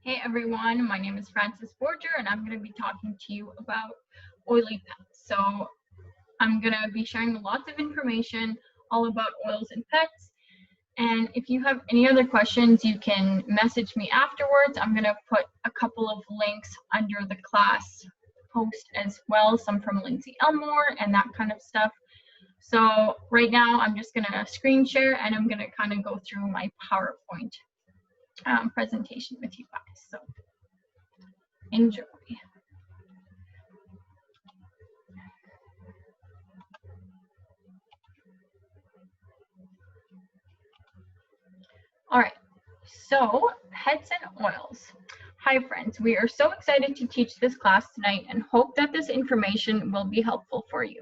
Hey everyone, my name is Frances Borger and I'm going to be talking to you about oily pets. So I'm going to be sharing lots of information all about oils and pets. And if you have any other questions, you can message me afterwards. I'm going to put a couple of links under the class post as well, some from Lindsay Elmore and that kind of stuff. So right now I'm just going to screen share and I'm going to kind of go through my PowerPoint presentation with you guys. So enjoy. All right, so pets and oils. Hi friends, we are so excited to teach this class tonight and hope that this information will be helpful for you.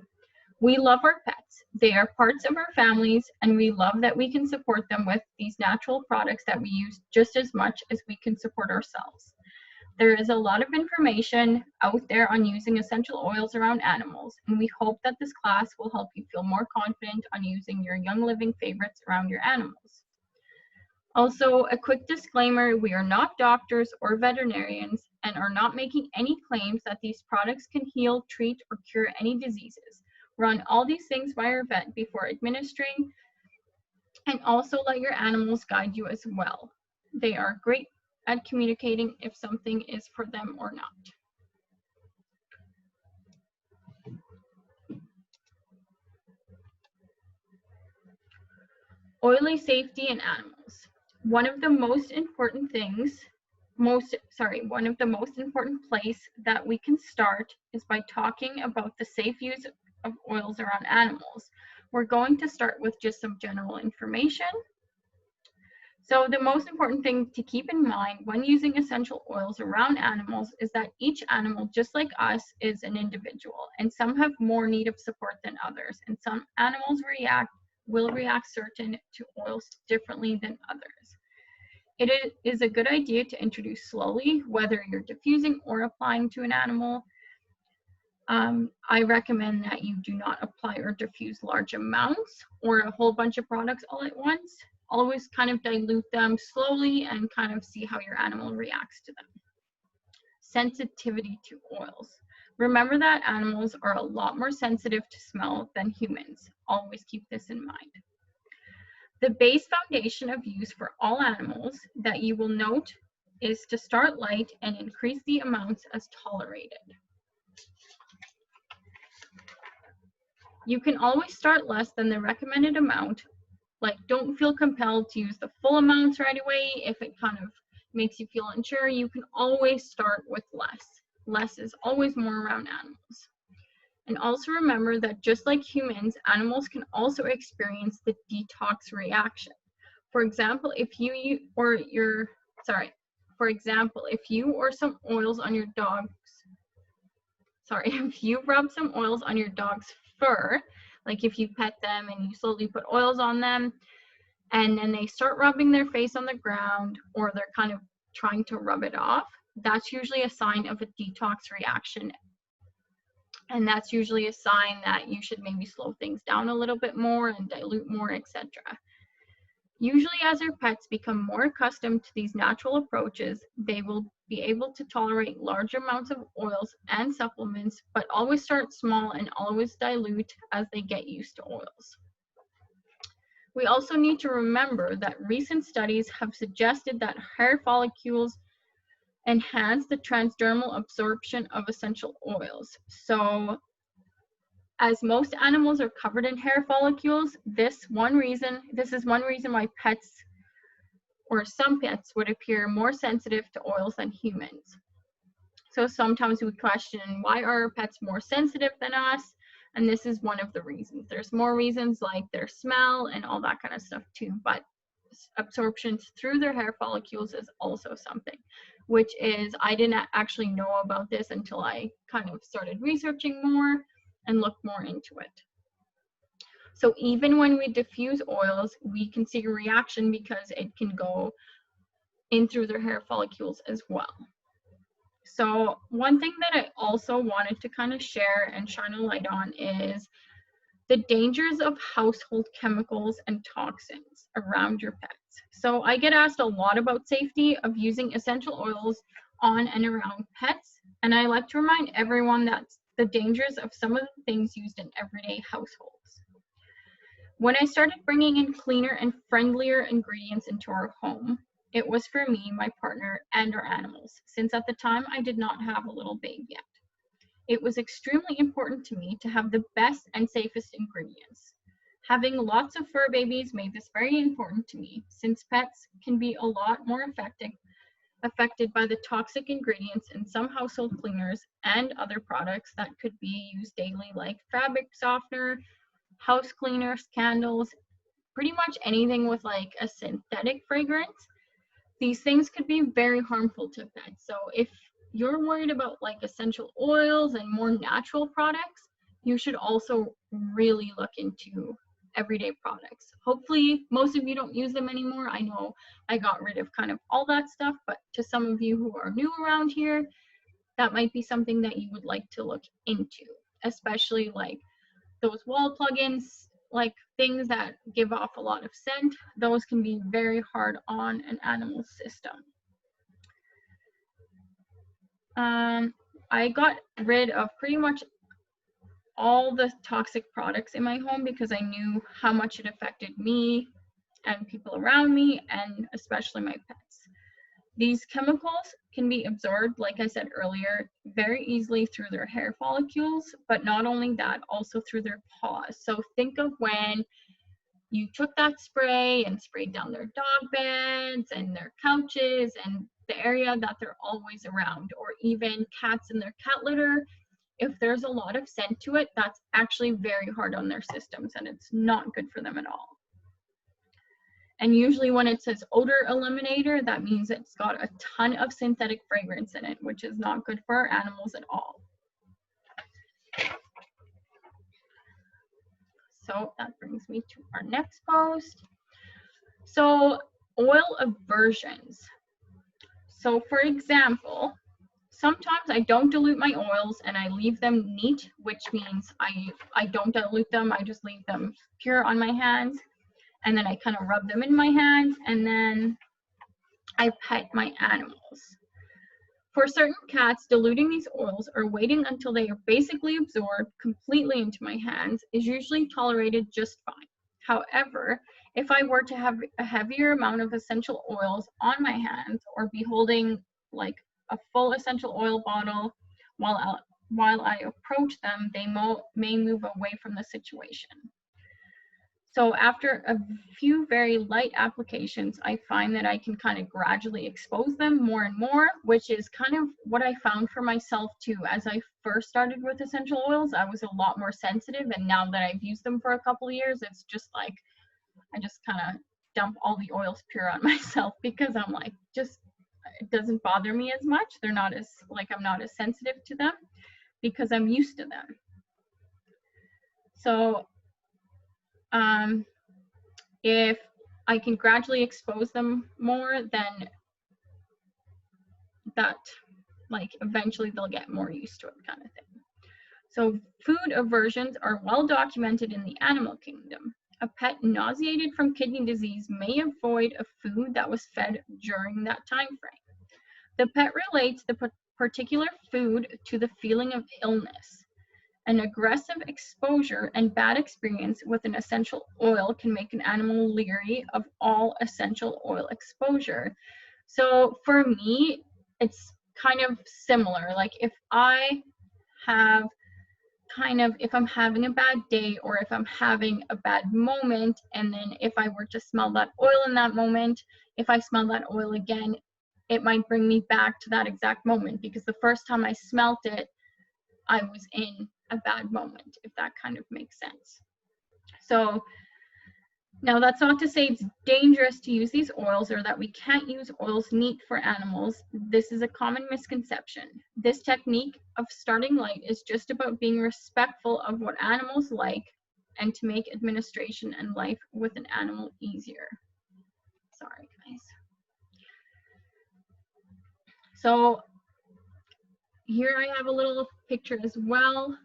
We love our pets. They are parts of our families and we love that we can support them with these natural products that we use just as much as we can support ourselves. There is a lot of information out there on using essential oils around animals, and we hope that this class will help you feel more confident on using your young living favorites around your animals. Also, a quick disclaimer, we are not doctors or veterinarians and are not making any claims that these products can heal, treat, or cure any diseases. Run all these things by your vet before administering, and also let your animals guide you as well. They are great at communicating if something is for them or not. Oily safety in animals. One of the most important place that we can start is by talking about the safe use of oils around animals. We're going to start with just some general information. So the most important thing to keep in mind when using essential oils around animals is that each animal, just like us, is an individual, and some have more need of support than others, and some animals will react certain to oils differently than others. It is a good idea to introduce slowly, whether you're diffusing or applying to an animal. I recommend that you do not apply or diffuse large amounts or a whole bunch of products all at once. Always kind of dilute them slowly and kind of see how your animal reacts to them. Sensitivity to oils. Remember that animals are a lot more sensitive to smell than humans. Always keep this in mind. The base foundation of use for all animals that you will note is to start light and increase the amounts as tolerated. You can always start less than the recommended amount. Like, don't feel compelled to use the full amounts right away. If it kind of makes you feel unsure, you can always start with less. Less is always more around animals. And also remember that just like humans, animals can also experience the detox reaction. For example, if you or some oils on your if you rub some oils on your dog's fur, like if you pet them and you slowly put oils on them, and then they start rubbing their face on the ground or they're kind of trying to rub it off, that's usually a sign of a detox reaction. And that's usually a sign that you should maybe slow things down a little bit more and dilute more, etc. Usually as our pets become more accustomed to these natural approaches, they will be able to tolerate large amounts of oils and supplements, but always start small and always dilute as they get used to oils. We also need to remember that recent studies have suggested that hair follicles enhance the transdermal absorption of essential oils. So as most animals are covered in hair follicles, this is one reason why pets or some pets would appear more sensitive to oils than humans. So sometimes we question, why are our pets more sensitive than us? And this is one of the reasons. There's more reasons like their smell and all that kind of stuff too, but absorption through their hair follicles is also something, which is, I didn't actually know about this until I kind of started researching more and looked more into it. So even when we diffuse oils, we can see a reaction because it can go in through their hair follicles as well. So one thing that I also wanted to kind of share and shine a light on is the dangers of household chemicals and toxins around your pets. So I get asked a lot about safety of using essential oils on and around pets, and I like to remind everyone that the dangers of some of the things used in everyday households. When I started bringing in cleaner and friendlier ingredients into our home, it was for me, my partner, and our animals, since at the time I did not have a little babe yet. It was extremely important to me to have the best and safest ingredients. Having lots of fur babies made this very important to me, since pets can be a lot more affected by the toxic ingredients in some household cleaners and other products that could be used daily, like fabric softener, house cleaners, candles, pretty much anything with like a synthetic fragrance. These things could be very harmful to pets. So if you're worried about like essential oils and more natural products, you should also really look into everyday products. Hopefully most of you don't use them anymore. I know I got rid of kind of all that stuff, but to some of you who are new around here, that might be something that you would like to look into, especially like those wall plugins, like things that give off a lot of scent. Those can be very hard on an animal's system. I got rid of pretty much all the toxic products in my home because I knew how much it affected me and people around me, and especially my pets. These chemicals can be absorbed, like I said earlier, very easily through their hair follicles, but not only that, also through their paws. So think of when you took that spray and sprayed down their dog beds and their couches and the area that they're always around, or even cats in their cat litter. If there's a lot of scent to it, that's actually very hard on their systems and it's not good for them at all. And usually when it says odor eliminator, that means it's got a ton of synthetic fragrance in it, which is not good for our animals at all. So that brings me to our next post. So oil aversions. So for example, sometimes I don't dilute my oils and I leave them neat, which means I don't dilute them. I just leave them pure on my hands. And then I kind of rub them in my hands, and then I pet my animals. For certain cats, diluting these oils or waiting until they are basically absorbed completely into my hands is usually tolerated just fine. However, if I were to have a heavier amount of essential oils on my hands or be holding like a full essential oil bottle while I approach them, they may move away from the situation. So after a few very light applications, I find that I can kind of gradually expose them more and more, which is kind of what I found for myself too. As I first started with essential oils, I was a lot more sensitive, and now that I've used them for a couple of years, it's just like I just kind of dump all the oils pure on myself because I'm like, just it doesn't bother me as much. They're not as like I'm not as sensitive to them because I'm used to them. So if I can gradually expose them more, then that like eventually they'll get more used to it, kind of thing. So food aversions are well documented in the animal kingdom. A pet nauseated from kidney disease may avoid a food that was fed during that time frame. The pet relates the particular food to the feeling of illness. An aggressive exposure and bad experience with an essential oil can make an animal leery of all essential oil exposure. So for me, it's kind of similar. Like if I'm having a bad day or if I'm having a bad moment, and then if I were to smell that oil in that moment, if I smell that oil again, it might bring me back to that exact moment because the first time I smelt it, I was in a bad moment, if that kind of makes sense. So now that's not to say it's dangerous to use these oils or that we can't use oils neat for animals. This is a common misconception. This technique of starting light is just about being respectful of what animals like and to make administration and life with an animal easier. Sorry, guys. So here I have a little picture as well.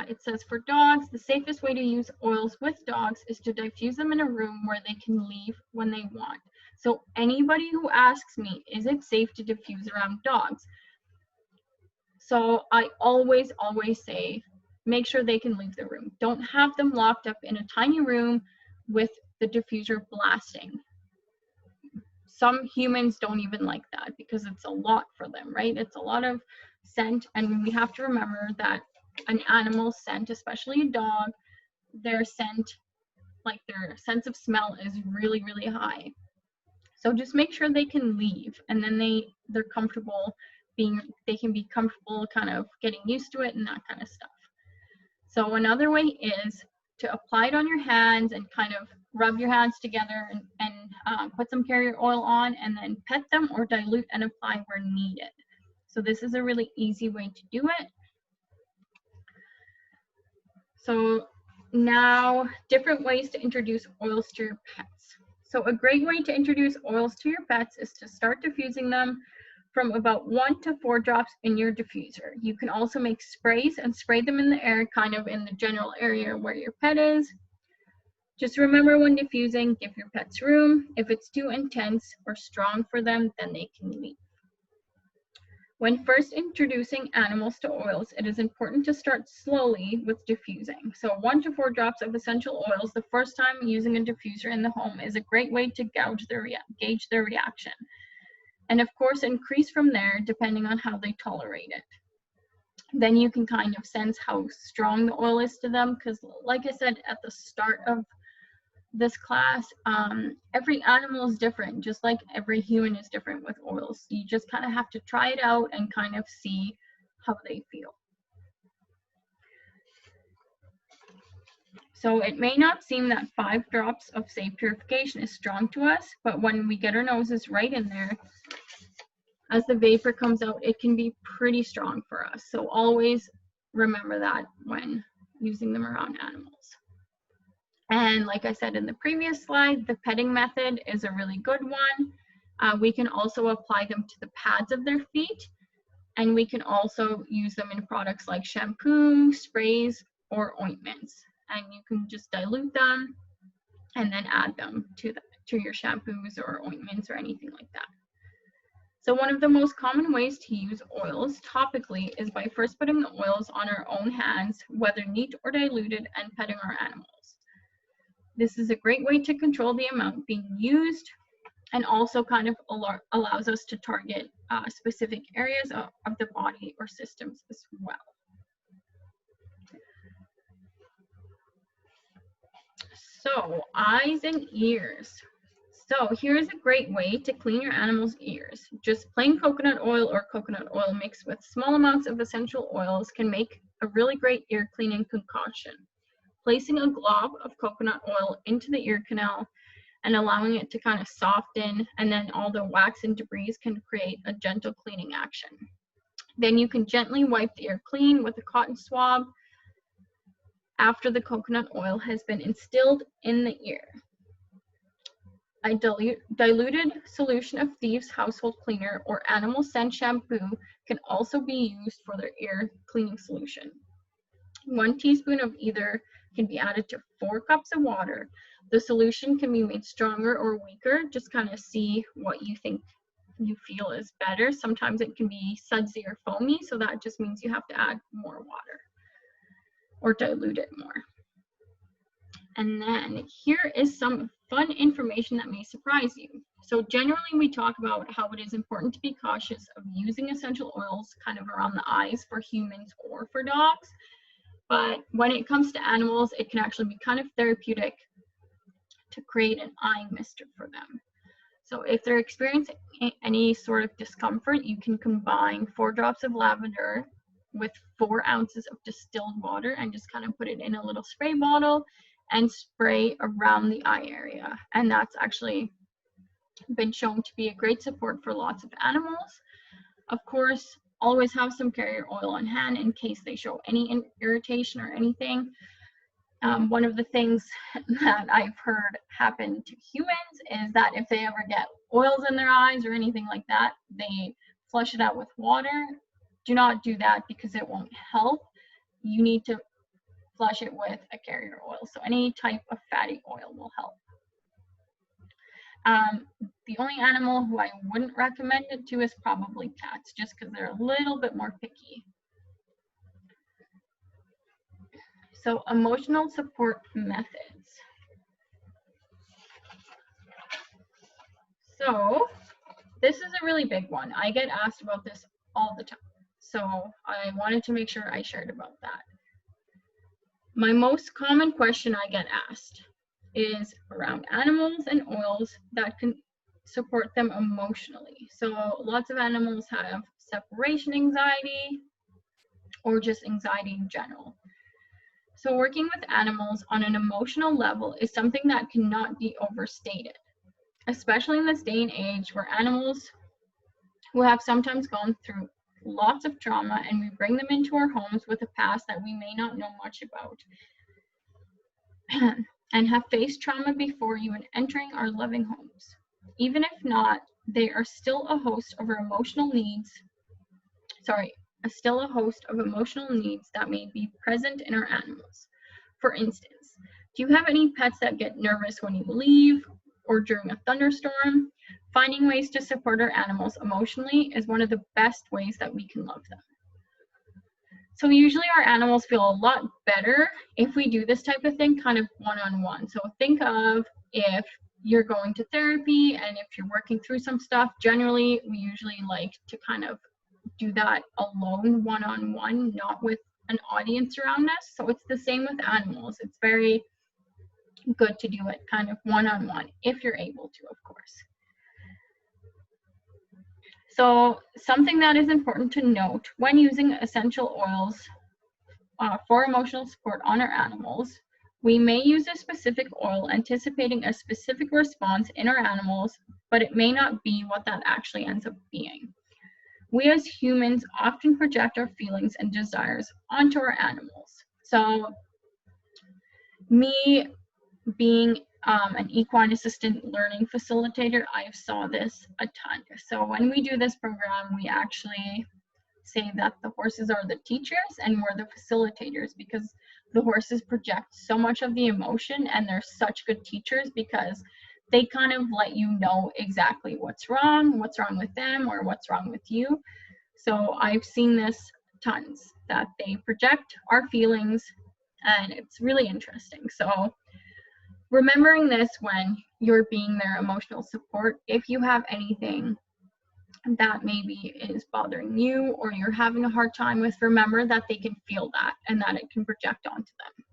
it says for dogs, the safest way to use oils with dogs is to diffuse them in a room where they can leave when they want. So anybody who asks me, is it safe to diffuse around dogs? So I always say, make sure they can leave the room. Don't have them locked up in a tiny room with the diffuser blasting. Some humans don't even like that because it's a lot for them, right? It's a lot of scent, and we have to remember that an animal's scent, especially a dog, their scent, like their sense of smell is really, really high. So just make sure they can leave, and then they're comfortable they can be comfortable kind of getting used to it and that kind of stuff. So another way is to apply it on your hands and kind of rub your hands together and put some carrier oil on, and then pet them or dilute and apply where needed. So this is a really easy way to do it. So now, different ways to introduce oils to your pets. So a great way to introduce oils to your pets is to start diffusing them from about 1 to 4 drops in your diffuser. You can also make sprays and spray them in the air, kind of in the general area where your pet is. Just remember, when diffusing, give your pets room. If it's too intense or strong for them, then they can leave. When first introducing animals to oils, it is important to start slowly with diffusing. So 1 to 4 drops of essential oils the first time using a diffuser in the home is a great way to gauge their reaction. And of course, increase from there depending on how they tolerate it. Then you can kind of sense how strong the oil is to them, because like I said at the start of this class, every animal is different, just like every human is different with oils. You just kind of have to try it out and kind of see how they feel. So it may not seem that 5 drops of safe purification is strong to us, but when we get our noses right in there, as the vapor comes out, it can be pretty strong for us. So always remember that when using them around animals. And like I said in the previous slide, the petting method is a really good one. We can also apply them to the pads of their feet, and we can also use them in products like shampoo, sprays, or ointments. And you can just dilute them and then add them to your shampoos or ointments or anything like that. So one of the most common ways to use oils topically is by first putting the oils on our own hands, whether neat or diluted, and petting our animals. This is a great way to control the amount being used, and also kind of allows us to target specific areas of the body or systems as well. So, eyes and ears. So here's a great way to clean your animal's ears. Just plain coconut oil or coconut oil mixed with small amounts of essential oils can make a really great ear cleaning concoction. Placing a glob of coconut oil into the ear canal and allowing it to kind of soften, and then all the wax and debris can create a gentle cleaning action. Then you can gently wipe the ear clean with a cotton swab after the coconut oil has been instilled in the ear. A diluted solution of Thieves household cleaner or animal scent shampoo can also be used for their ear cleaning solution. 1 teaspoon of either can be added to 4 cups of water. The solution can be made stronger or weaker. Just kind of see what you think you feel is better. Sometimes it can be sudsy or foamy, so that just means you have to add more water or dilute it more. And then here is some fun information that may surprise you. So generally we talk about how it is important to be cautious of using essential oils kind of around the eyes for humans or for dogs. But when it comes to animals, it can actually be kind of therapeutic to create an eye mister for them. So if they're experiencing any sort of discomfort, you can combine 4 drops of lavender with 4 ounces of distilled water and just kind of put it in a little spray bottle and spray around the eye area. And that's actually been shown to be a great support for lots of animals. Of course, always have some carrier oil on hand in case they show any irritation or anything. One of the things that I've heard happen to humans is that if they ever get oils in their eyes or anything like that, they flush it out with water. Do not do that because it won't help. You need to flush it with a carrier oil. So any type of fatty oil will help. The only animal who I wouldn't recommend it to is probably cats, just because they're a little bit more picky. So emotional support methods. So this is a really big one. I get asked about this all the time. So I wanted to make sure I shared about that. My most common question I get asked is around animals and oils that can support them emotionally. So lots of animals have separation anxiety or just anxiety in general. So working with animals on an emotional level is something that cannot be overstated, especially in this day and age where animals who have sometimes gone through lots of trauma and we bring them into our homes with a past that we may not know much about and have faced trauma before even entering our loving homes. Even if not, they are still a host of emotional needs that may be present in our animals. For instance, do you have any pets that get nervous when you leave or during a thunderstorm? Finding ways to support our animals emotionally is one of the best ways that we can love them. So usually our animals feel a lot better if we do this type of thing kind of one-on-one. So think of if you're going to therapy and if you're working through some stuff, generally we usually like to kind of do that alone, one-on-one, not with an audience around us. So it's the same with animals. It's very good to do it kind of one-on-one if you're able to, of course. So something that is important to note when using essential oils for emotional support on our animals, we may use a specific oil anticipating a specific response in our animals, but it may not be what that actually ends up being. We as humans often project our feelings and desires onto our animals. So me being an equine assistant learning facilitator, I saw this a ton. So when we do this program, we actually say that the horses are the teachers and we're the facilitators, because the horses project so much of the emotion and they're such good teachers because they kind of let you know exactly what's wrong with them or what's wrong with you. So I've seen this tons, that they project our feelings, and it's really interesting. So remembering this when you're being their emotional support, if you have anything that maybe is bothering you or you're having a hard time with, remember that they can feel that and that it can project onto them.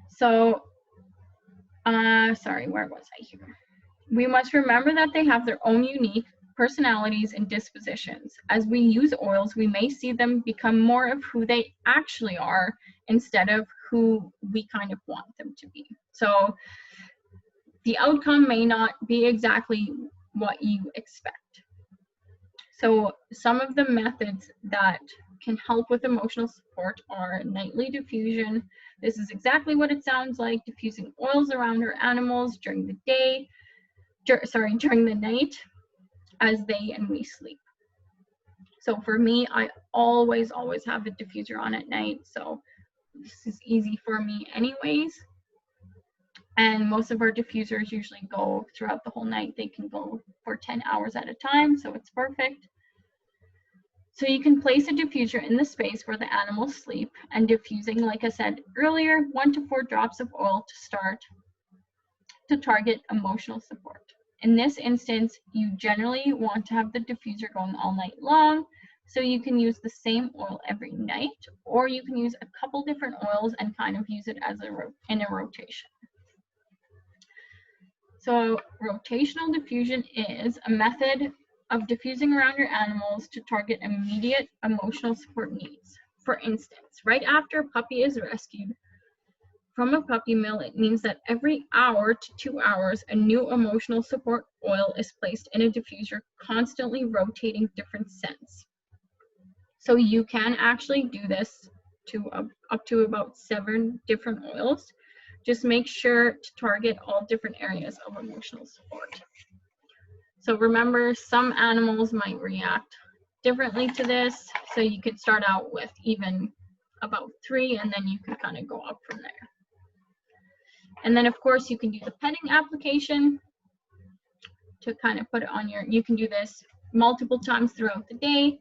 So, sorry, where was I here? We must remember that they have their own unique personalities and dispositions. As we use oils, we may see them become more of who they actually are instead of who we kind of want them to be. So the outcome may not be exactly what you expect. So some of the methods that can help with emotional support are nightly diffusion. This is exactly what it sounds like, diffusing oils around our animals during the day, during the night as they and we sleep. So for me, I always have a diffuser on at night. So this is easy for me anyways. And most of our diffusers usually go throughout the whole night. They can go for 10 hours at a time, so it's perfect. So you can place a diffuser in the space where the animals sleep, and diffusing, like I said earlier, 1 to 4 drops of oil to start to target emotional support. In this instance, you generally want to have the diffuser going all night long, so you can use the same oil every night, or you can use a couple different oils and kind of use it as in a rotation. So rotational diffusion is a method of diffusing around your animals to target immediate emotional support needs. For instance, right after a puppy is rescued from a puppy mill, it means that every hour to 2 hours, a new emotional support oil is placed in a diffuser, constantly rotating different scents. So you can actually do this to up to about 7 different oils. Just make sure to target all different areas of emotional support. So remember, some animals might react differently to this. So you could start out with even about 3, and then you can kind of go up from there. And then of course you can do the petting application to kind of put it on you can do this multiple times throughout the day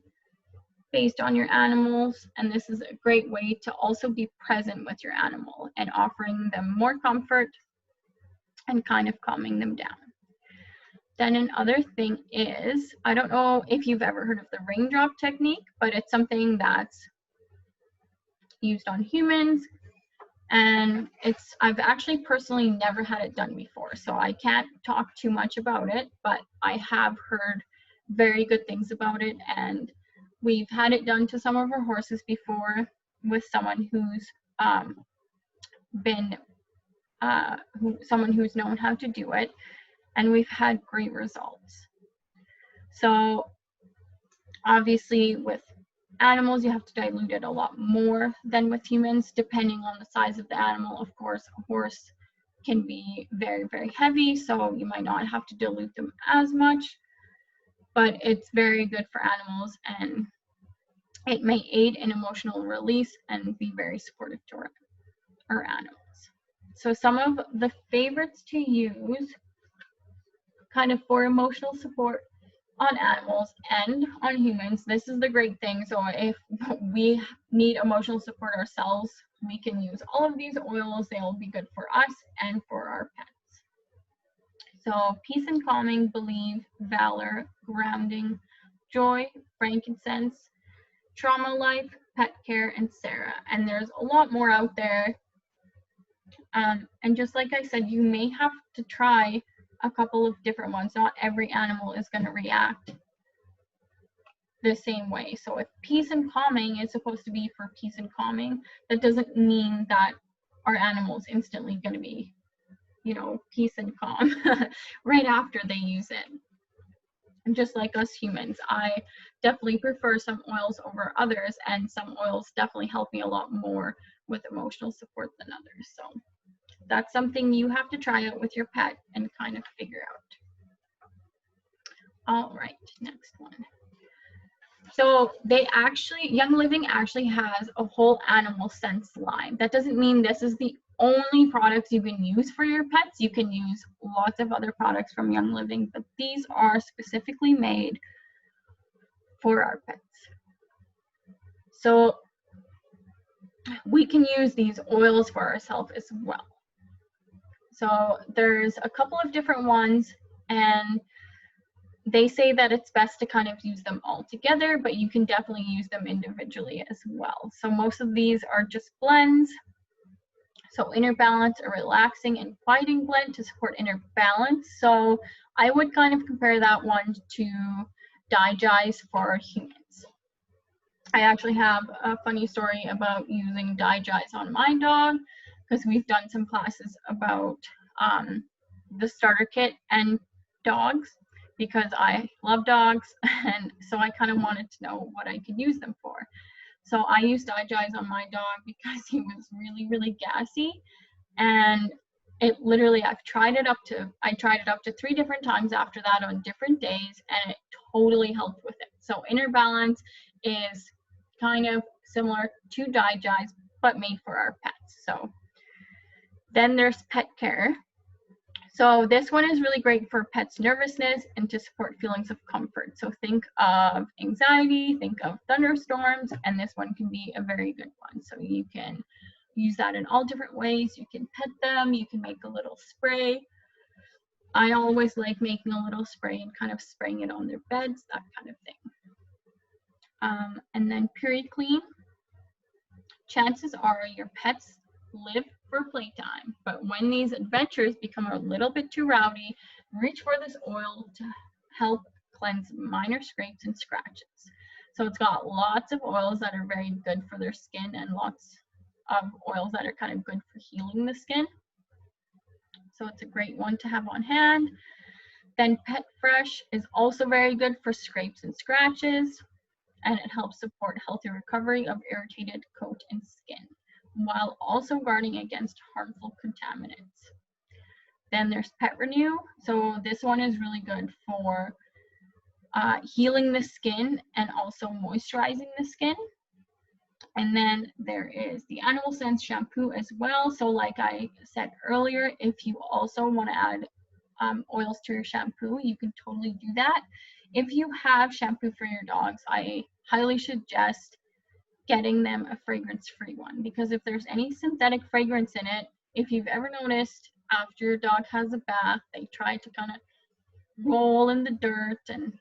based on your animals, and this is a great way to also be present with your animal and offering them more comfort and kind of calming them down. Then another thing is, I don't know if you've ever heard of the raindrop technique, but it's something that's used on humans, and I've actually personally never had it done before, so I can't talk too much about it, but I have heard very good things about it, and we've had it done to some of our horses before with someone who's someone who's known how to do it, and we've had great results. So obviously with animals you have to dilute it a lot more than with humans, depending on the size of the animal. Of course, a horse can be very, very heavy, so you might not have to dilute them as much, but it's very good for animals, and it may aid in emotional release and be very supportive to our animals. So some of the favorites to use kind of for emotional support on animals and on humans, this is the great thing. So if we need emotional support ourselves, we can use all of these oils. They will be good for us and for our pets. So peace and calming, believe, valor, grounding, joy, frankincense, trauma life, pet care, and Sarah. And there's a lot more out there. And just like I said, you may have to try a couple of different ones. Not every animal is going to react the same way. So if peace and calming is supposed to be for peace and calming, that doesn't mean that our animal is instantly going to be, peace and calm right after they use it. And just like us humans, I definitely prefer some oils over others, and some oils definitely help me a lot more with emotional support than others. So that's something you have to try out with your pet and kind of figure out. All right, next one. So Young Living actually has a whole animal sense line. That doesn't mean this is the only products you can use for your pets. You can use lots of other products from Young Living, but these are specifically made for our pets. So we can use these oils for ourselves as well. So there's a couple of different ones, and they say that it's best to kind of use them all together, but you can definitely use them individually as well. So most of these are just blends. So Inner Balance, a relaxing and quieting blend to support inner balance. So I would kind of compare that one to Digest for humans. I actually have a funny story about using Digest on my dog, because we've done some classes about the starter kit and dogs, because I love dogs, and so I kind of wanted to know what I could use them for. So I used Digest on my dog because he was really, really gassy, and it literally, I tried it up to 3 different times after that on different days, and it totally helped with it. So Inner Balance is kind of similar to Digest, but made for our pets. So then there's Pet Care. So this one is really great for pets' nervousness and to support feelings of comfort. So think of anxiety, think of thunderstorms, and this one can be a very good one. So you can use that in all different ways. You can pet them, you can make a little spray. I always like making a little spray and kind of spraying it on their beds, that kind of thing. And then Purity Clean. Chances are your pets live for playtime, but when these adventures become a little bit too rowdy, reach for this oil to help cleanse minor scrapes and scratches. So it's got lots of oils that are very good for their skin, and lots of oils that are kind of good for healing the skin. So it's a great one to have on hand. Then Pet Fresh is also very good for scrapes and scratches, and it helps support healthy recovery of irritated coat and skin, while also guarding against harmful contaminants. Then there's Pet Renew. So this one is really good for healing the skin and also moisturizing the skin. And then there is the Animal Sense shampoo as well. So like I said earlier, if you also want to add oils to your shampoo, you can totally do that. If you have shampoo for your dogs, I highly suggest getting them a fragrance-free one, because if there's any synthetic fragrance in it, if you've ever noticed after your dog has a bath, they try to kind of roll in the dirt, and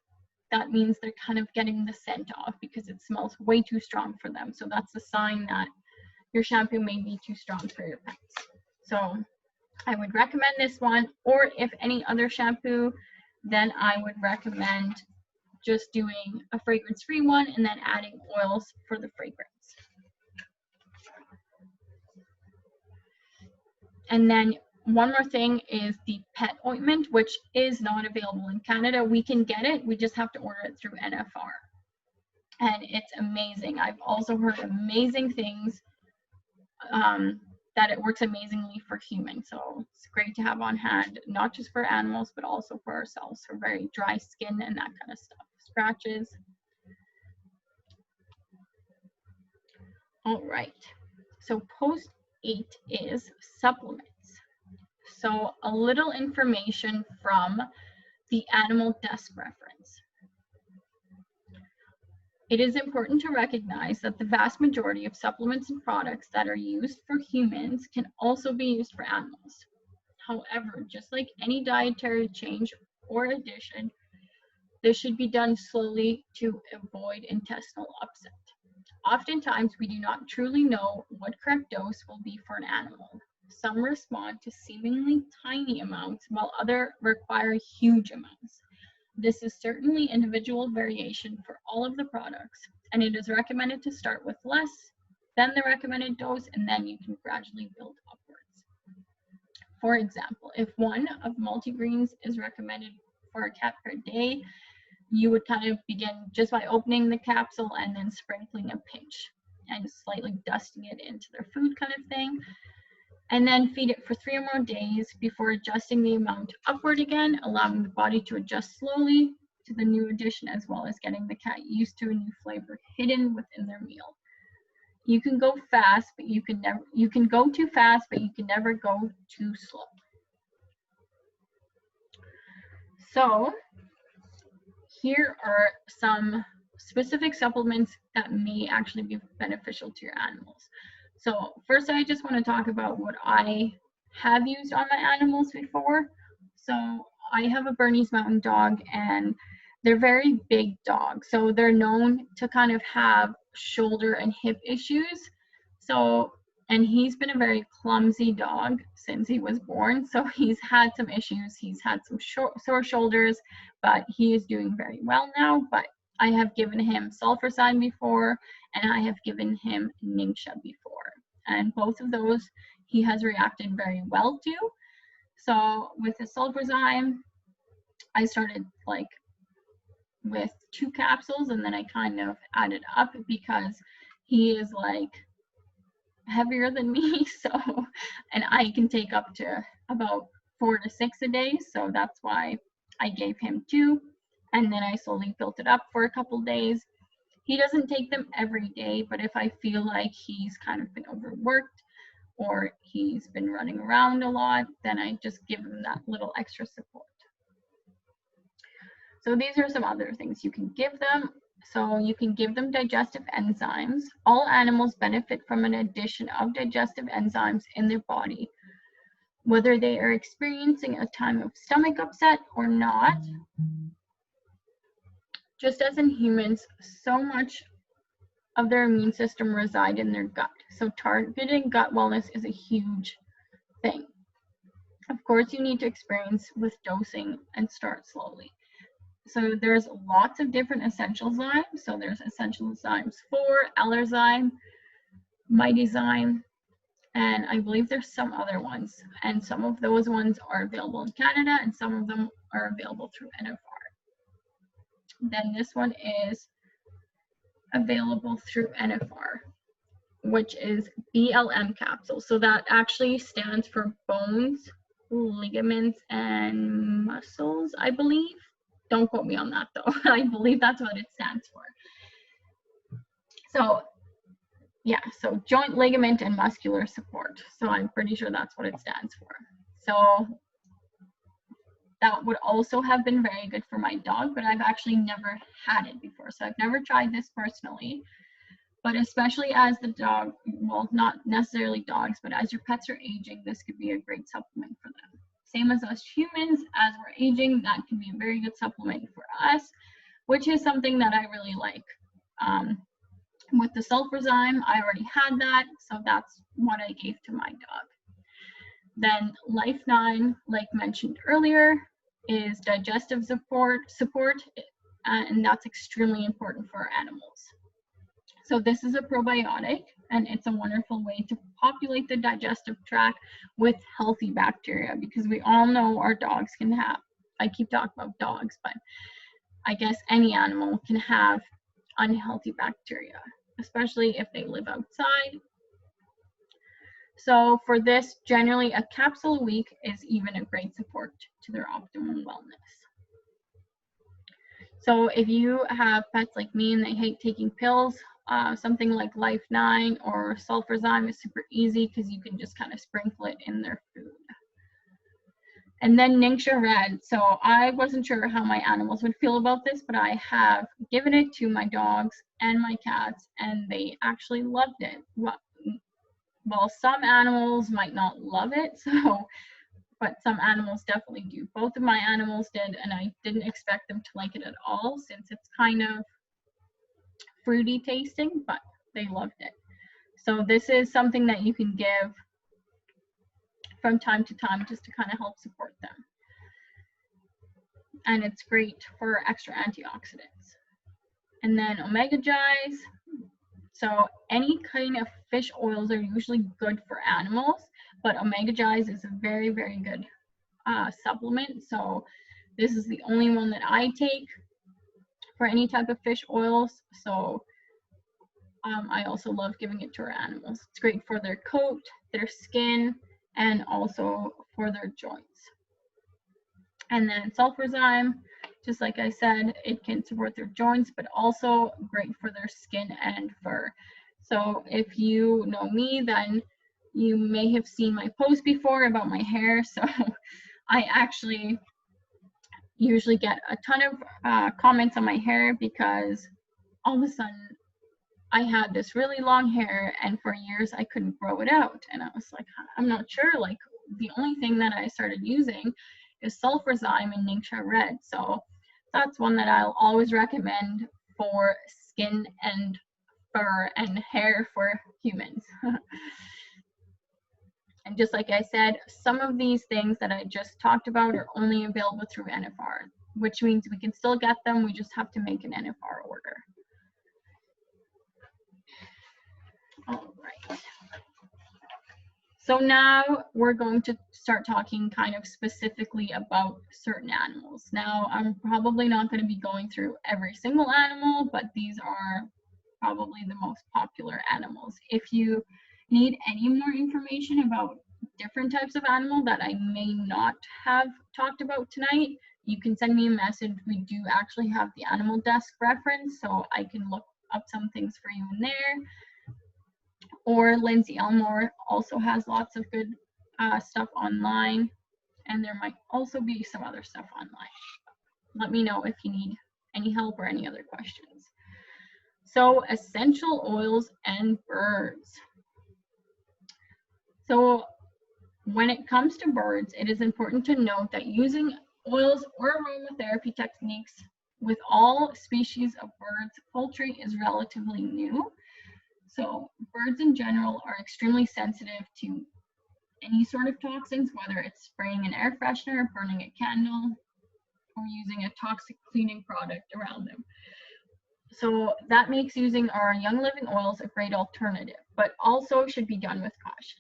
that means they're kind of getting the scent off because it smells way too strong for them. So that's a sign that your shampoo may be too strong for your pets. So I would recommend this one, or if any other shampoo, then I would recommend just doing a fragrance-free one and then adding oils for the fragrance. And then one more thing is the pet ointment, which is not available in Canada. We can get it, we just have to order it through NFR. And it's amazing. I've also heard amazing things, that it works amazingly for humans. So it's great to have on hand, not just for animals, but also for ourselves, for very dry skin and that kind of stuff, scratches. All right, so post 8 is supplements. So a little information from the Animal Desk Reference. It is important to recognize that the vast majority of supplements and products that are used for humans can also be used for animals. However, just like any dietary change or addition, this should be done slowly to avoid intestinal upset. Oftentimes, we do not truly know what correct dose will be for an animal. Some respond to seemingly tiny amounts, while others require huge amounts. This is certainly individual variation for all of the products, and it is recommended to start with less than the recommended dose, and then you can gradually build upwards. For example, if one of multigreens is recommended for a cat per day, you would kind of begin just by opening the capsule and then sprinkling a pinch and slightly dusting it into their food kind of thing. And then feed it for 3 or more days before adjusting the amount upward again, allowing the body to adjust slowly to the new addition, as well as getting the cat used to a new flavor hidden within their meal. You can go fast, but you can go too fast, but you can never go too slow. So here are some specific supplements that may actually be beneficial to your animals. So first, I just want to talk about what I have used on my animals before. So I have a Bernese Mountain Dog, and they're very big dogs. So they're known to kind of have shoulder and hip issues. So, and he's been a very clumsy dog since he was born. So he's had some issues. He's had some sore shoulders, but he is doing very well now. But I have given him sulfurzyme before, and I have given him Ningxia before. And both of those he has reacted very well to. So with the sulfurzyme, I started like with 2 capsules, and then I kind of added up because he is like heavier than me. So, and I can take up to about 4 to 6 a day. So that's why I gave him 2. And then I slowly built it up for a couple days. He doesn't take them every day, but if I feel like he's kind of been overworked or he's been running around a lot, then I just give him that little extra support. So these are some other things you can give them. So you can give them digestive enzymes. All animals benefit from an addition of digestive enzymes in their body, whether they are experiencing a time of stomach upset or not. Just as in humans, so much of their immune system reside in their gut. So targeting gut wellness is a huge thing. Of course, you need to experience with dosing and start slowly. So there's lots of different essential zymes. So there's essential zymes 4, Allerzyme, Mightyzyme, and I believe there's some other ones. And some of those ones are available in Canada, and some of them are available through NFR. Then this one is available through NFR, which is BLM capsule. So that actually stands for bones, ligaments, and muscles, I believe. Don't quote me on that though. I believe that's what it stands for. So Yeah, so joint ligament and muscular support. So I'm pretty sure that's what it stands for. So that would also have been very good for my dog, but I've actually never had it before. So I've never tried this personally, but especially as the dog, well, not necessarily dogs, but as your pets are aging, this could be a great supplement for them. Same as us humans, as we're aging, that can be a very good supplement for us, which is something that I really like. With the sulfurzyme, I already had that, so that's what I gave to my dog. Then Life 9, like mentioned earlier, is digestive support, and that's extremely important for our animals. So this is a probiotic, and it's a wonderful way to populate the digestive tract with healthy bacteria, because we all know our dogs can have, I keep talking about dogs, but I guess any animal can have unhealthy bacteria, especially if they live outside. So for this, generally a capsule a week is even a great support to their optimum wellness. So if you have pets like me and they hate taking pills, something like Life 9 or sulfurzyme is super easy because you can just kind of sprinkle it in their food. And then Ningxia Red. So I wasn't sure how my animals would feel about this, but I have given it to my dogs and my cats, and they actually loved it. Well, some animals might not love it, but some animals definitely do. Both of my animals did, and I didn't expect them to like it at all since it's kind of fruity tasting, but they loved it. So this is something that you can give from time to time just to kind of help support them. And it's great for extra antioxidants. And then omega Gi's. So any kind of fish oils are usually good for animals, but omega Gi's is a very, very good supplement. So this is the only one that I take for any type of fish oils. So I also love giving it to our animals. It's great for their coat, their skin, and also for their joints. And then sulfurzyme, just like I said, it can support their joints, but also great for their skin and fur. So if you know me, then you may have seen my post before about my hair. So I actually usually get a ton of comments on my hair because all of a sudden I had this really long hair and for years I couldn't grow it out. And I was like, I'm not sure. Like the only thing that I started using is sulfurzyme and Ningxia Red. So that's one that I'll always recommend for skin and fur and hair for humans. And just like I said, some of these things that I just talked about are only available through NFR, which means we can still get them. We just have to make an NFR order. All right. So now we're going to start talking kind of specifically about certain animals. Now, I'm probably not going to be going through every single animal, but these are probably the most popular animals. If you need any more information about different types of animal that I may not have talked about tonight, you can send me a message. We do actually have the animal desk reference, so I can look up some things for you in there. Or Lindsay Elmore also has lots of good stuff online, and there might also be some other stuff online. Let me know if you need any help or any other questions. So essential oils and birds. So when it comes to birds, it is important to note that using oils or aromatherapy techniques with all species of birds, poultry is relatively new. So birds in general are extremely sensitive to any sort of toxins, whether it's spraying an air freshener, burning a candle, or using a toxic cleaning product around them. So that makes using our young living oils a great alternative, but also should be done with caution.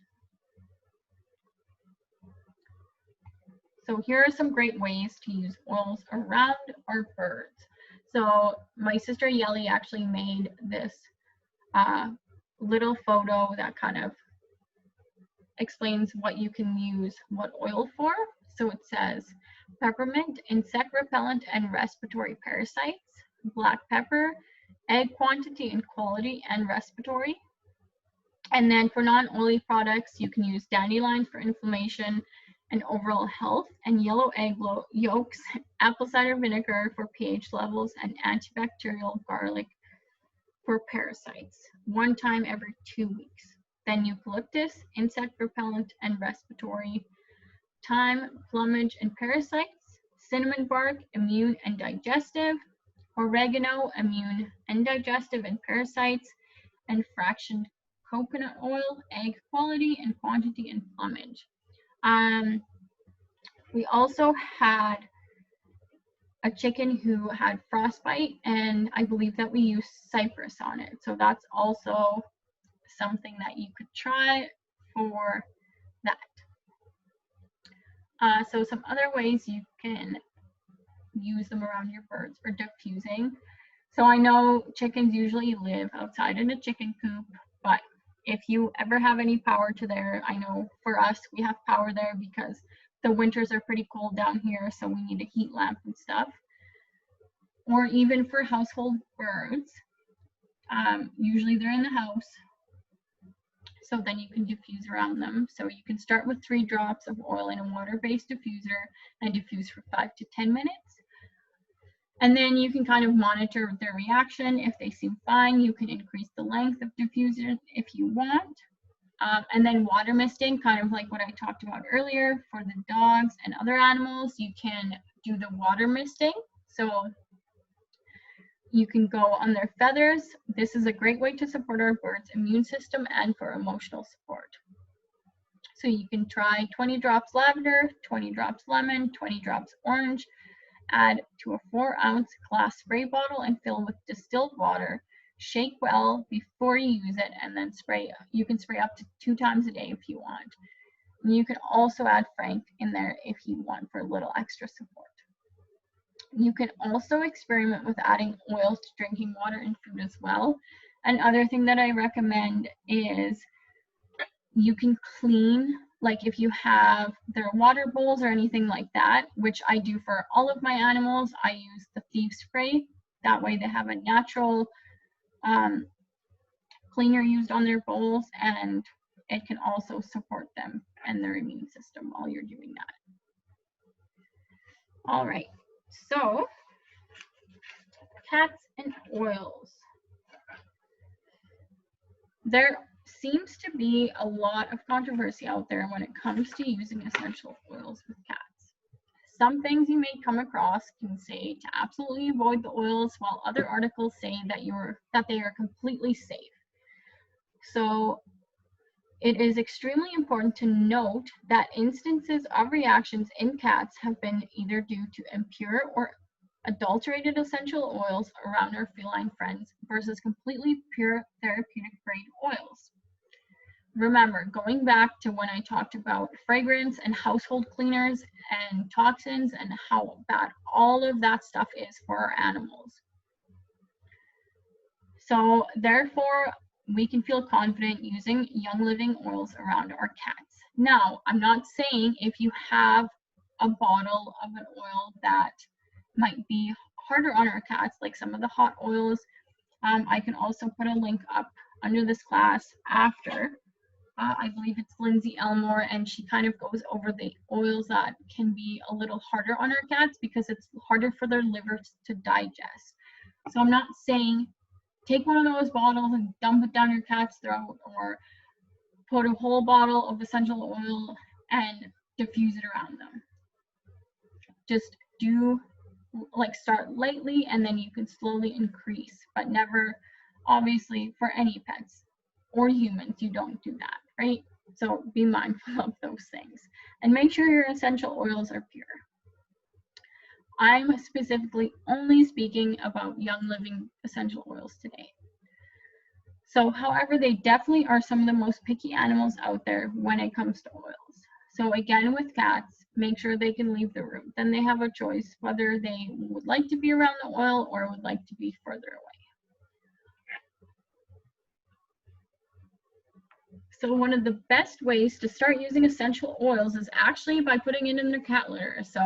So here are some great ways to use oils around our birds. So my sister Yelly actually made this little photo that kind of explains what you can use what oil for. So it says peppermint, insect repellent and respiratory parasites, black pepper, egg quantity and quality and respiratory, And then for non-oily products, you can use dandelion for inflammation and overall health, and yellow egg yolks, apple cider vinegar for pH levels, and antibacterial garlic for parasites, one time every 2 weeks. Then eucalyptus, insect repellent and respiratory, thyme, plumage and parasites, cinnamon bark, immune and digestive, oregano, immune and digestive and parasites, and fractioned coconut oil, egg quality and quantity and plumage. We also had a chicken who had frostbite, and I believe that we used cypress on it. So that's also something that you could try for that. So some other ways you can use them around your birds for diffusing. So I know chickens usually live outside in a chicken coop, but if you ever have any power to there, I know for us, we have power there because the winters are pretty cold down here, so we need a heat lamp and stuff. Or even for household birds, usually they're in the house, so then you can diffuse around them. So you can start with 3 drops of oil in a water-based diffuser and diffuse for 5 to 10 minutes. And then you can kind of monitor their reaction. If they seem fine, you can increase the length of diffuser if you want. And then water misting, kind of like what I talked about earlier, for the dogs and other animals, you can do the water misting. So you can go on their feathers. This is a great way to support our bird's immune system and for emotional support. So you can try 20 drops lavender, 20 drops lemon, 20 drops orange, add to a 4-ounce glass spray bottle and fill with distilled water. Shake well before you use it, and then spray. You can spray up to 2 times a day if you want. And you can also add Frank in there if you want for a little extra support. You can also experiment with adding oils to drinking water and food as well. Another thing that I recommend is you can clean, like if you have their water bowls or anything like that, which I do for all of my animals, I use the Thieves Spray. That way they have a natural cleaner used on their bowls, and it can also support them and their immune system while you're doing that. All right, so cats and oils. There seems to be a lot of controversy out there when it comes to using essential oils with cats. Some things you may come across can say to absolutely avoid the oils, while other articles say that they are completely safe. So it is extremely important to note that instances of reactions in cats have been either due to impure or adulterated essential oils around our feline friends versus completely pure therapeutic grade oils. Remember, going back to when I talked about fragrance and household cleaners and toxins and how bad all of that stuff is for our animals. So therefore, we can feel confident using Young Living oils around our cats. Now, I'm not saying if you have a bottle of an oil that might be harder on our cats, like some of the hot oils. I can also put a link up under this class after. I believe it's Lindsay Elmore, and she kind of goes over the oils that can be a little harder on our cats because it's harder for their livers to digest. So I'm not saying take one of those bottles and dump it down your cat's throat, or put a whole bottle of essential oil and diffuse it around them. Just do, like, start lightly and then you can slowly increase, but never, obviously, for any pets or humans, you don't do that, right? So be mindful of those things and make sure your essential oils are pure. I'm specifically only speaking about Young Living essential oils today. So, however, they definitely are some of the most picky animals out there when it comes to oils. So again, with cats, make sure they can leave the room. Then they have a choice whether they would like to be around the oil or would like to be further away. So one of the best ways to start using essential oils is actually by putting it in their cat litter. So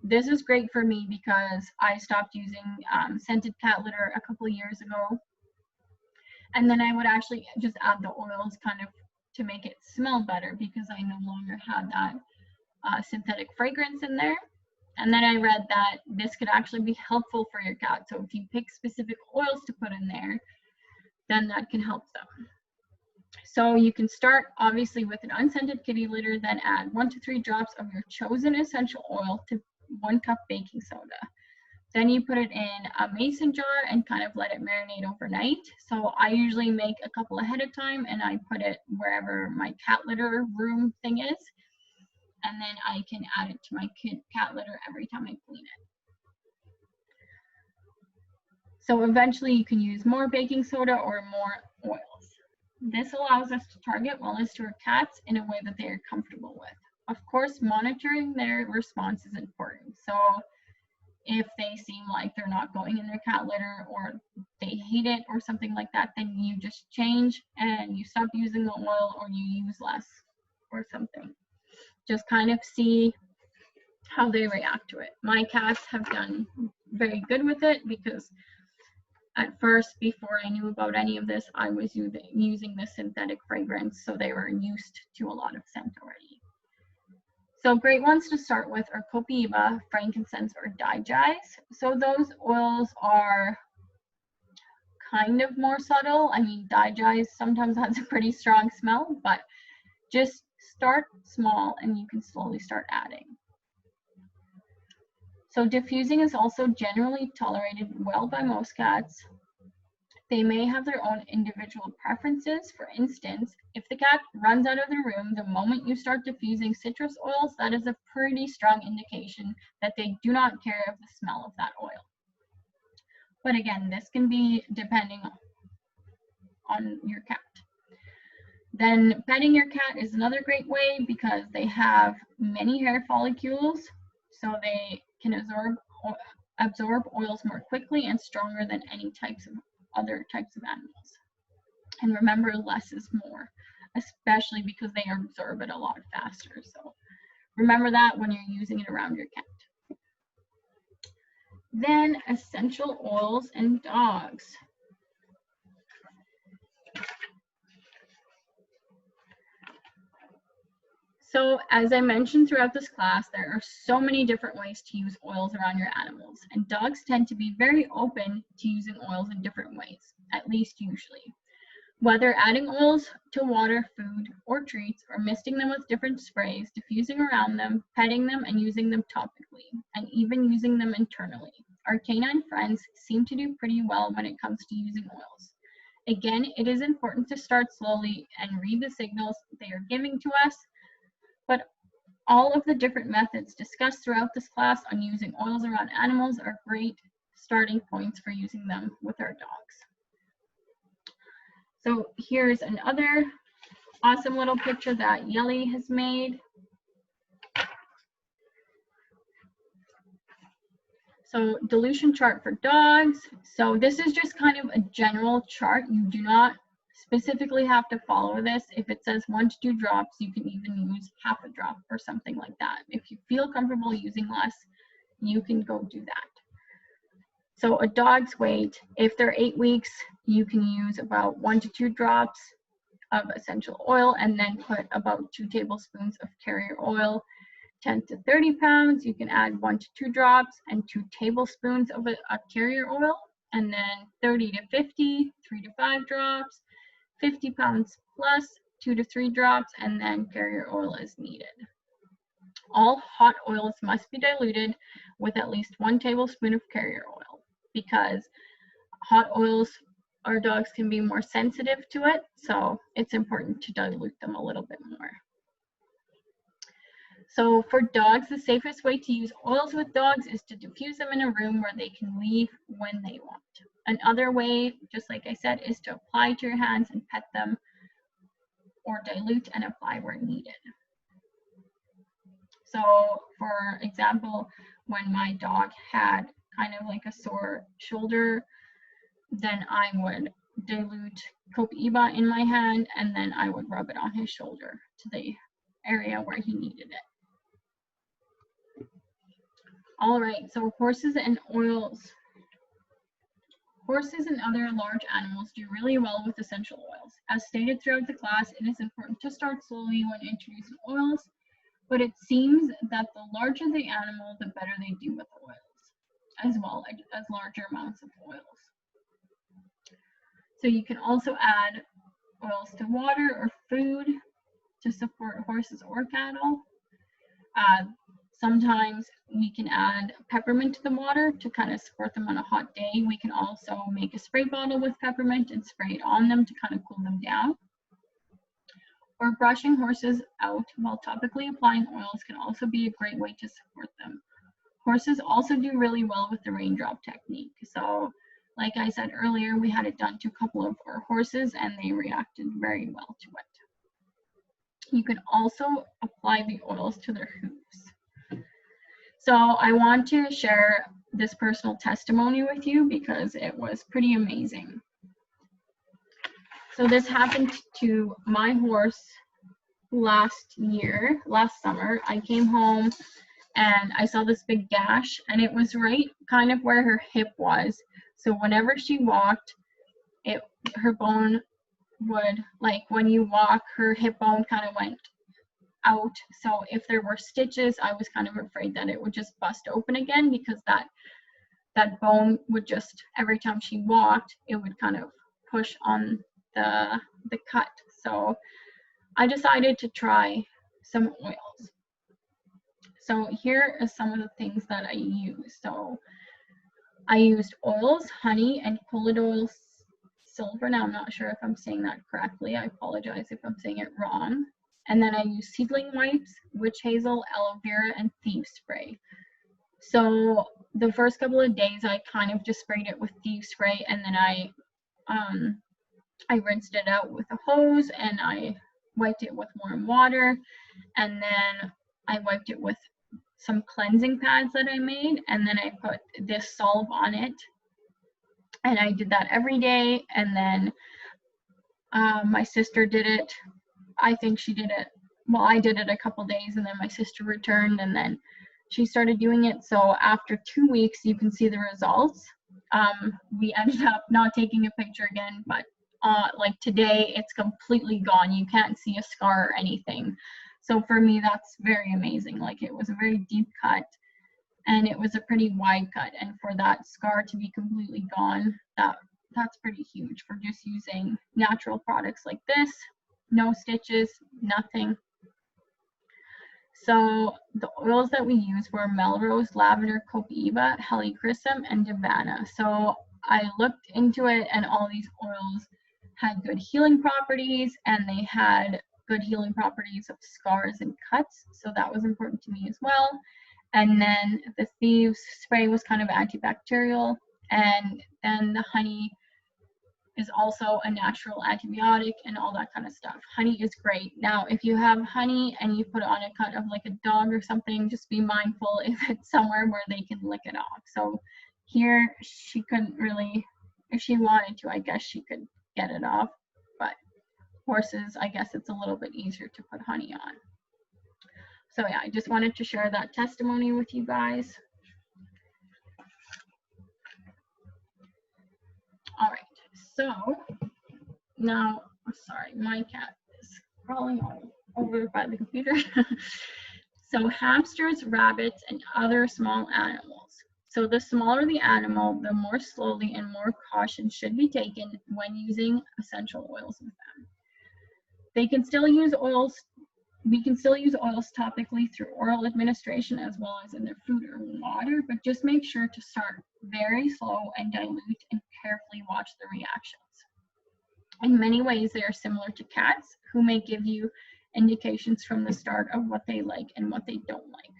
this is great for me because I stopped using scented cat litter a couple of years ago. And then I would actually just add the oils kind of to make it smell better, because I no longer had that synthetic fragrance in there. And then I read that this could actually be helpful for your cat. So if you pick specific oils to put in there, then that can help them. So you can start obviously with an unscented kitty litter, then add 1 to 3 drops of your chosen essential oil to 1 cup baking soda. Then you put it in a mason jar and kind of let it marinate overnight. So I usually make a couple ahead of time, and I put it wherever my cat litter room thing is. And then I can add it to my cat litter every time I clean it. So eventually you can use more baking soda or more oils. This allows us to target wellness to our cats in a way that they are comfortable with. Of course, monitoring their response is important. So if they seem like they're not going in their cat litter, or they hate it or something like that, then you just change and you stop using the oil, or you use less or something. Just kind of see how they react to it. My cats have done very good with it, because at first, before I knew about any of this, I was using the synthetic fragrance, so they were used to a lot of scent already. So great ones to start with are copaiba, frankincense, or dijies. So those oils are kind of more subtle. I mean, dijies sometimes has a pretty strong smell, but just start small and you can slowly start adding. So diffusing is also generally tolerated well by most cats. They may have their own individual preferences. For instance, if the cat runs out of the room the moment you start diffusing citrus oils, that is a pretty strong indication that they do not care of the smell of that oil. But again, this can be depending on your cat. Then petting your cat is another great way, because they have many hair follicles, so they can absorb oils more quickly and stronger than any other types of animals. And remember, less is more, especially because they absorb it a lot faster. So remember that when you're using it around your cat. Then essential oils and dogs. So as I mentioned throughout this class, there are so many different ways to use oils around your animals, and dogs tend to be very open to using oils in different ways, at least usually. Whether adding oils to water, food, or treats, or misting them with different sprays, diffusing around them, petting them, and using them topically, and even using them internally. Our canine friends seem to do pretty well when it comes to using oils. Again, it is important to start slowly and read the signals they are giving to us, but all of the different methods discussed throughout this class on using oils around animals are great starting points for using them with our dogs. So here's another awesome little picture that Yelly has made. So dilution chart for dogs. So this is just kind of a general chart. You do not specifically have to follow this. If it says 1 to 2 drops, you can even use half a drop or something like that. If you feel comfortable using less, you can go do that. So a dog's weight, if they're 8 weeks, you can use about 1 to 2 drops of essential oil, and then put about 2 tablespoons of carrier oil. 10 to 30 pounds, you can add 1 to 2 drops and 2 tablespoons of a carrier oil. And then 30 to 50, 3 to 5 drops. 50 pounds plus, 2 to 3 drops, and then carrier oil is needed. All hot oils must be diluted with at least 1 tablespoon of carrier oil, because hot oils, our dogs can be more sensitive to it, so it's important to dilute them a little bit more. So for dogs, the safest way to use oils with dogs is to diffuse them in a room where they can leave when they want. Another way, just like I said, is to apply to your hands and pet them, or dilute and apply where needed. So for example, when my dog had kind of like a sore shoulder, then I would dilute copaiba in my hand, and then I would rub it on his shoulder to the area where he needed it. All right, so horses and oils. Horses and other large animals do really well with essential oils. As stated throughout the class, it is important to start slowly when introducing oils, but it seems that the larger the animal, the better they do with oils, as well as larger amounts of oils. So you can also add oils to water or food to support horses or cattle. Sometimes we can add peppermint to the water to kind of support them on a hot day. We can also make a spray bottle with peppermint and spray it on them to kind of cool them down. Or brushing horses out while topically applying oils can also be a great way to support them. Horses also do really well with the raindrop technique. So like I said earlier, we had it done to a couple of our horses and they reacted very well to it. You can also apply the oils to their hooves. So I want to share this personal testimony with you because it was pretty amazing. So this happened to my horse last summer. I came home and I saw this big gash, and it was right kind of where her hip was. So whenever she walked, her bone would, like when you walk, her hip bone kind of went out. So if there were stitches, I was kind of afraid that it would just bust open again, because that bone would just, every time she walked, it would kind of push on the cut. So I decided to try some oils. So here are some of the things that I used. So I used oils, honey, and colloidal silver. Now I'm not sure if I'm saying that correctly. I apologize if I'm saying it wrong. And then I used seedling wipes, witch hazel, aloe vera, and thieves spray. So the first couple of days I kind of just sprayed it with thieves spray, and then I rinsed it out with a hose, and I wiped it with warm water, and then I wiped it with some cleansing pads that I made, and then I put this solve on it, and I did that every day. And then my sister did it. I think she did it, well, I did it a couple days, and then my sister returned, and then she started doing it. So after 2 weeks, you can see the results. We ended up not taking a picture again, but like today, it's completely gone. You can't see a scar or anything. So for me, that's very amazing. Like, it was a very deep cut, and it was a pretty wide cut. And for that scar to be completely gone, that's pretty huge for just using natural products like this. No stitches, nothing. So the oils that we used were Melrose, Lavender, Copaiba, Helichrysum, and Davana. So I looked into it, and all these oils had good healing properties, and they had good healing properties of scars and cuts. So that was important to me as well. And then the thieves spray was kind of antibacterial, and then the honey is also a natural antibiotic and all that kind of stuff. Honey is great. Now, if you have honey and you put it on a cut of like a dog or something, just be mindful if it's somewhere where they can lick it off. So here, she couldn't really, if she wanted to, I guess she could get it off, but horses, I guess it's a little bit easier to put honey on. So yeah, I just wanted to share that testimony with you guys. All right. So now, sorry, my cat is crawling all over by the computer. So hamsters, rabbits, and other small animals. So the smaller the animal, the more slowly and more caution should be taken when using essential oils with them. They can still use oils. We can still use oils topically through oral administration as well as in their food or water, but just make sure to start very slow and dilute and carefully watch the reactions. In many ways, they are similar to cats, who may give you indications from the start of what they like and what they don't like.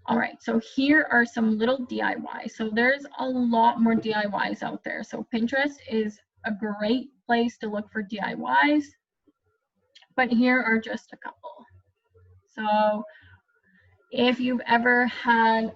All right, so here are some little DIYs. So there's a lot more DIYs out there. So Pinterest is a great place to look for DIYs, but here are just a couple. So if you've ever had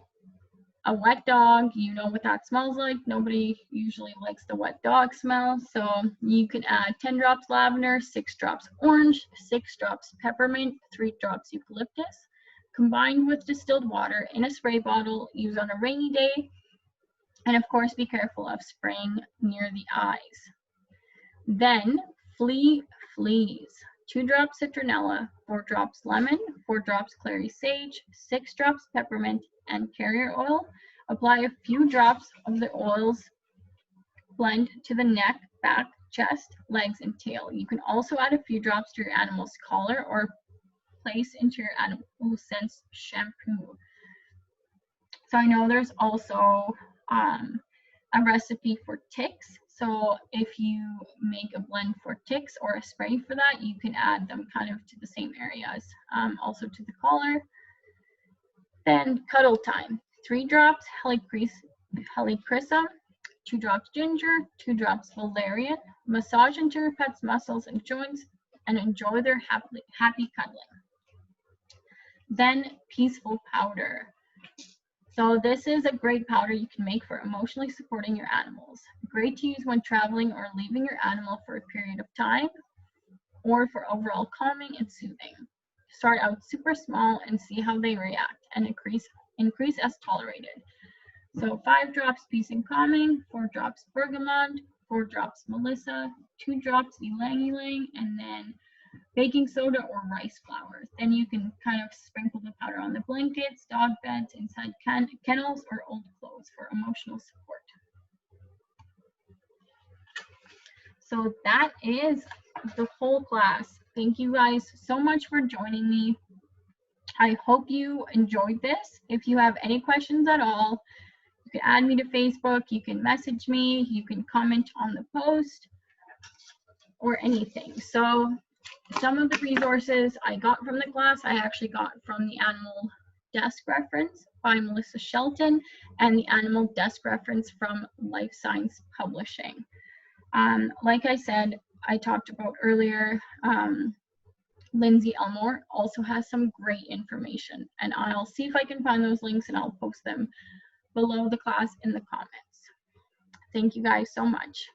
a wet dog, you know what that smells like. Nobody usually likes the wet dog smell. So you can add 10 drops lavender, 6 drops orange, 6 drops peppermint, 3 drops eucalyptus, combined with distilled water in a spray bottle, used on a rainy day. And of course, be careful of spraying near the eyes. Then, fleas. 2 drops citronella, 4 drops lemon, 4 drops clary sage, 6 drops peppermint, and carrier oil. Apply a few drops of the oils blend to the neck, back, chest, legs, and tail. You can also add a few drops to your animal's collar or place into your animal sense shampoo. So I know there's also a recipe for ticks. So if you make a blend for ticks or a spray for that, you can add them kind of to the same areas, also to the collar. Then cuddle time. 3 drops helichrysum, 2 drops ginger, 2 drops valerian. Massage into your pet's muscles and joints and enjoy their happy cuddling. Then peaceful powder. So this is a great powder you can make for emotionally supporting your animals. Great to use when traveling or leaving your animal for a period of time, or for overall calming and soothing. Start out super small and see how they react, and increase as tolerated. So 5 drops peace and calming, 4 drops bergamot, 4 drops melissa, 2 drops ylang ylang, and then baking soda or rice flour. Then you can kind of sprinkle the powder on the blankets, dog beds, inside kennels, or old clothes for emotional support. So that is the whole class. Thank you guys so much for joining me. I hope you enjoyed this. If you have any questions at all, you can add me to Facebook, you can message me, you can comment on the post, or anything. So some of the resources I got from the class, I actually got from the Animal Desk Reference by Melissa Shelton and the Animal Desk Reference from Life Science Publishing. Like I said, I talked about earlier, Lindsay Elmore also has some great information, and I'll see if I can find those links and I'll post them below the class in the comments. Thank you guys so much.